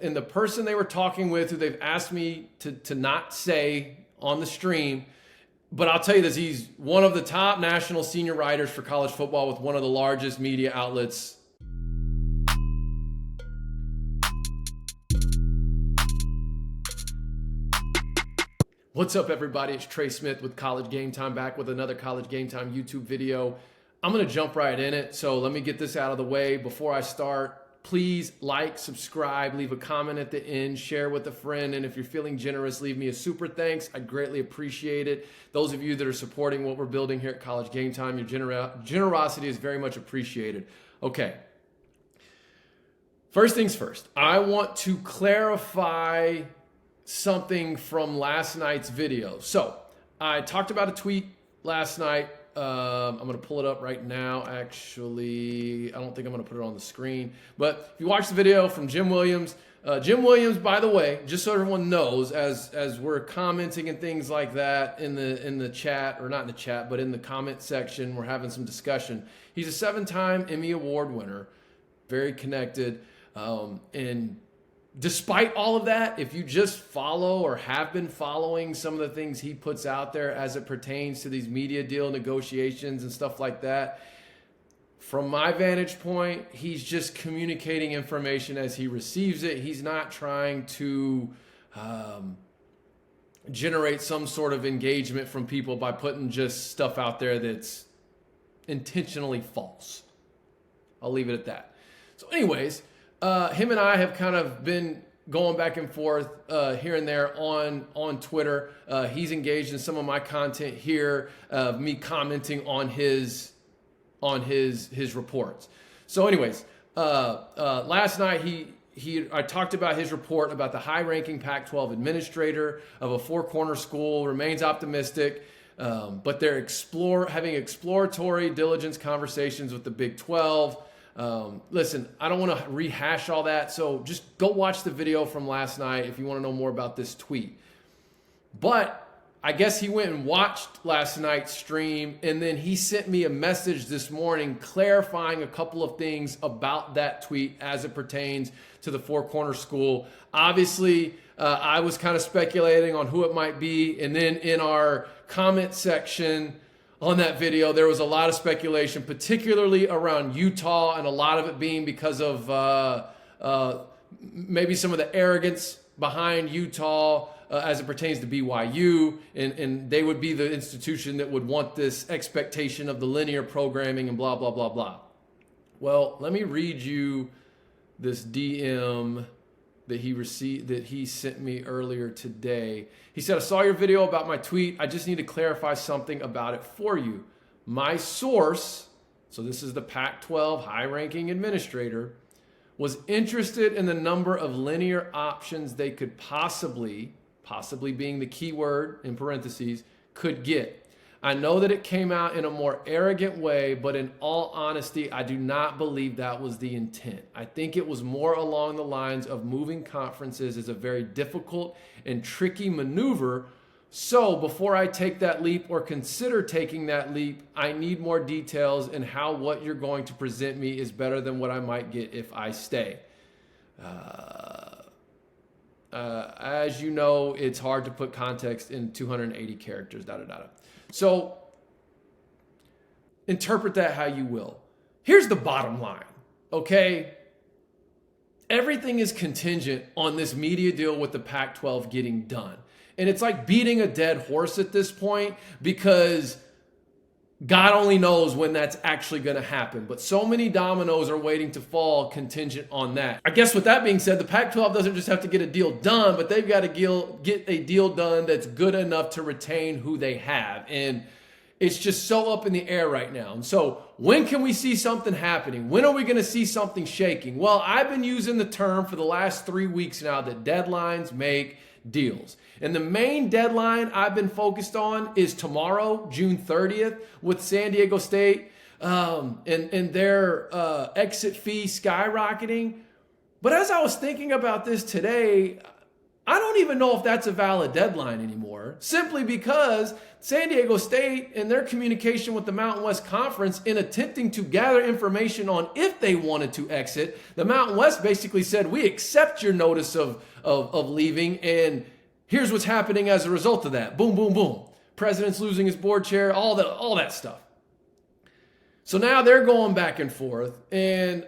and the person they were talking with, who they've asked me to not say on the stream, but I'll tell you this, he's one of the top national senior writers for college football with one of the largest media outlets. What's up, everybody? It's Trey Smith with College Game Time, back with another College Game Time YouTube video. I'm going to jump right in it, so let me get this out of the way. Before I start, please like, subscribe, leave a comment at the end, share with a friend, and if you're feeling generous, leave me a super thanks. I'd greatly appreciate it. Those of you that are supporting what we're building here at College Game Time, your generosity is very much appreciated. Okay. First things first, I want to clarify something from last night's video. So I talked about a tweet last night. I'm going to pull it up right now. Actually, I don't think I'm going to put it on the screen. But if you watch the video from Jim Williams, by the way, just so everyone knows, as we're commenting and things like that in the chat, or not in the chat, but in the comment section, we're having some discussion. He's a 7-time Emmy Award winner, very connected, and despite all of that, if you just follow or have been following some of the things he puts out there as it pertains to these media deal negotiations and stuff like that, from my vantage point, he's just communicating information as he receives it. He's not trying to generate some sort of engagement from people by putting just stuff out there that's intentionally false. I'll leave it at that. So anyways, him and I have kind of been going back and forth here and there on Twitter. He's engaged in some of my content here, me commenting on his reports. So anyways, last night I talked about his report about the high-ranking Pac-12 administrator of a four-corner school, remains optimistic, but they're having exploratory diligence conversations with the Big 12. Listen, I don't want to rehash all that, so just go watch the video from last night if you want to know more about this tweet. But I guess he went and watched last night's stream, and then he sent me a message this morning clarifying a couple of things about that tweet as it pertains to the Four Corner School. Obviously, I was kind of speculating on who it might be, and then in our comment section on that video, there was a lot of speculation, particularly around Utah, and a lot of it being because of maybe some of the arrogance behind Utah as it pertains to BYU, and they would be the institution that would want this expectation of the linear programming and blah, blah, blah, blah. Well, let me read you this DM that he sent me earlier today. He said, I saw your video about my tweet. I just need to clarify something about it for you. My source, so this is the Pac-12 high-ranking administrator, was interested in the number of linear options they could possibly being the key word in parentheses, could get. I know that it came out in a more arrogant way, but in all honesty, I do not believe that was the intent. I think it was more along the lines of moving conferences is a very difficult and tricky maneuver. So before I take that leap or consider taking that leap, I need more details in how what you're going to present me is better than what I might get if I stay. As you know, it's hard to put context in 280 characters, So interpret that how you will. Here's the bottom line, okay? Everything is contingent on this media deal with the Pac-12 getting done. And it's like beating a dead horse at this point, because God only knows when that's actually going to happen. But so many dominoes are waiting to fall contingent on that. I guess with that being said, the Pac-12 doesn't just have to get a deal done, but they've got to get a deal done that's good enough to retain who they have. And it's just so up in the air right now. And so when can we see something happening? When are we going to see something shaking? Well, I've been using the term for the last 3 weeks now that deadlines make deals. And the main deadline I've been focused on is tomorrow, June 30th, with San Diego State and their exit fee skyrocketing. But as I was thinking about this today, I don't even know if that's a valid deadline anymore, simply because San Diego State and their communication with the Mountain West Conference in attempting to gather information on if they wanted to exit, the Mountain West basically said, we accept your notice of leaving, and here's what's happening as a result of that. Boom, boom, boom. President's losing his board chair, all that stuff. So now they're going back and forth, and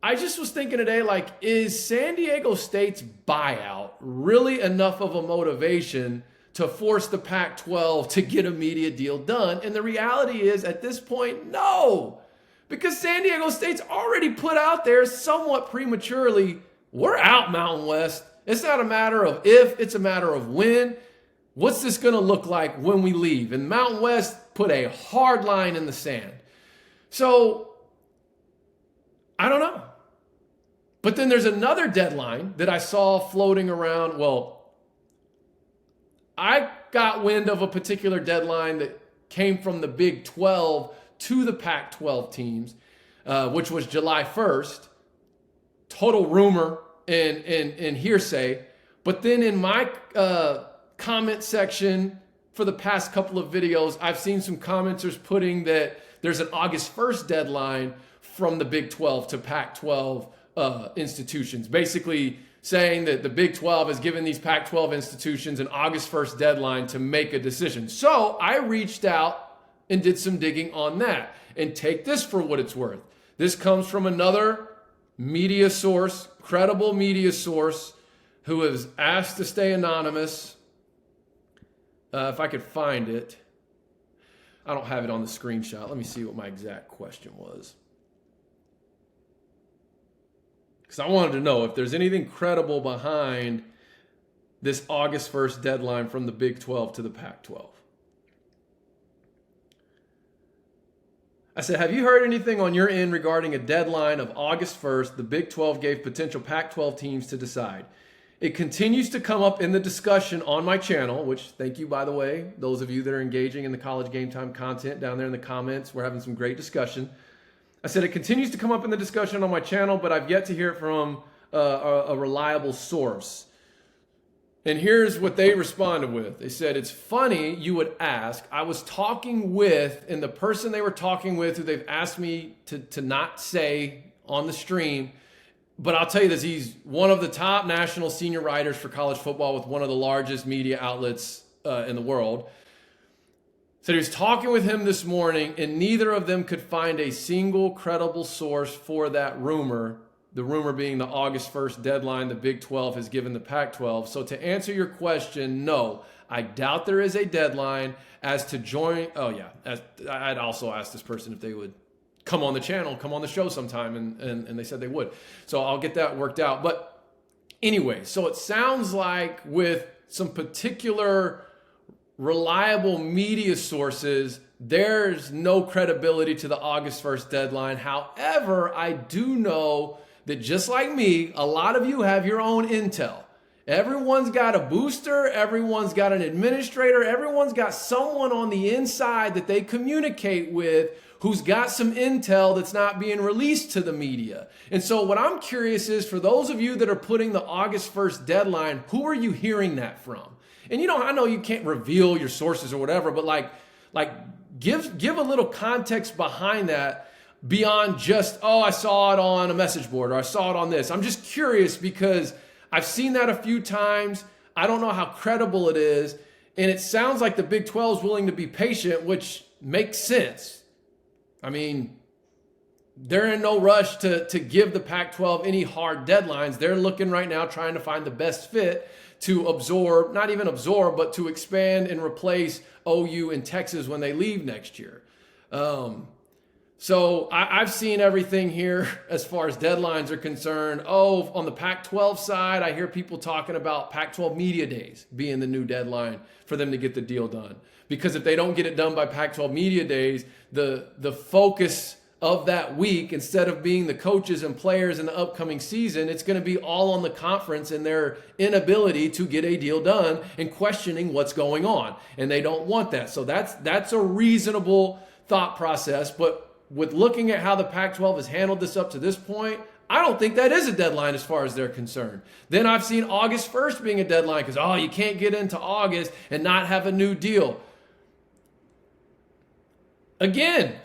I just was thinking today, like, is San Diego State's buyout really enough of a motivation to force the Pac-12 to get a media deal done? And the reality is, at this point, no. Because San Diego State's already put out there somewhat prematurely, we're out, Mountain West. It's not a matter of if, it's a matter of when. What's this going to look like when we leave? And Mountain West put a hard line in the sand. So, I don't know. But then there's another deadline that I saw floating around. Well, I got wind of a particular deadline that came from the Big 12 to the Pac-12 teams, which was July 1st. Total rumor and hearsay. But then in my comment section for the past couple of videos, I've seen some commenters putting that there's an August 1st deadline from the Big 12 to Pac-12 institutions, basically saying that the Big 12 has given these Pac-12 institutions an August 1st deadline to make a decision. So I reached out and did some digging on that. And take this for what it's worth. This comes from another media source, credible media source, who is asked to stay anonymous. If I could find it. I don't have it on the screenshot. Let me see what my exact question was. Because I wanted to know if there's anything credible behind this August 1st deadline from the Big 12 to the Pac-12. I said, have you heard anything on your end regarding a deadline of August 1st the Big 12 gave potential Pac-12 teams to decide? It continues to come up in the discussion on my channel, which, thank you, by the way, those of you that are engaging in the College Game Time content down there in the comments. We're having some great discussion. I said, it continues to come up in the discussion on my channel, but I've yet to hear it from a reliable source. And here's what they responded with. They said, it's funny you would ask. I was talking with, and the person they were talking with, who they've asked me to not say on the stream, but I'll tell you this, he's one of the top national senior writers for college football with one of the largest media outlets in the world. Said he was talking with him this morning, and neither of them could find a single credible source for that rumor. The rumor being the August 1st deadline the Big 12 has given the Pac-12. So to answer your question, no, I doubt there is a deadline as to join. Oh yeah, I'd also asked this person if they would come on the channel, come on the show sometime, and they said they would. So I'll get that worked out. But anyway, so it sounds like with some particular reliable media sources, there's no credibility to the August 1st deadline. However, I do know that just like me, a lot of you have your own intel. Everyone's got a booster, everyone's got an administrator, everyone's got someone on the inside that they communicate with who's got some intel that's not being released to the media. And so what I'm curious is, for those of you that are putting the August 1st deadline, who are you hearing that from? And I know you can't reveal your sources or whatever, but like give a little context behind that beyond just, oh, I saw it on a message board or I saw it on this. I'm just curious because I've seen that a few times. I don't know how credible it is. And it sounds like the Big 12 is willing to be patient, which makes sense. I mean, they're in no rush to give the Pac-12 any hard deadlines. They're looking right now, trying to find the best fit to absorb, not even absorb, but to expand and replace OU and Texas when they leave next year. So I've seen everything here as far as deadlines are concerned. Oh, on the Pac-12 side, I hear people talking about Pac-12 media days being the new deadline for them to get the deal done. Because if they don't get it done by Pac-12 media days, the focus of that week, instead of being the coaches and players in the upcoming season, it's going to be all on the conference and their inability to get a deal done and questioning what's going on. And they don't want that. So that's a reasonable thought process. But with looking at how the Pac-12 has handled this up to this point, I don't think that is a deadline as far as they're concerned. Then I've seen August 1st being a deadline because, you can't get into August and not have a new deal. Again,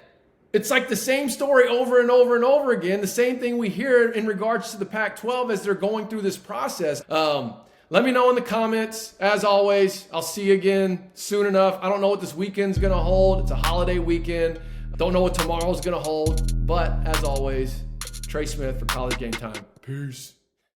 it's like the same story over and over and over again. The same thing we hear in regards to the Pac-12 as they're going through this process. Let me know in the comments. As always, I'll see you again soon enough. I don't know what this weekend's going to hold. It's a holiday weekend. Don't know what tomorrow's going to hold. But as always, Trey Smith for College Game Time. Peace.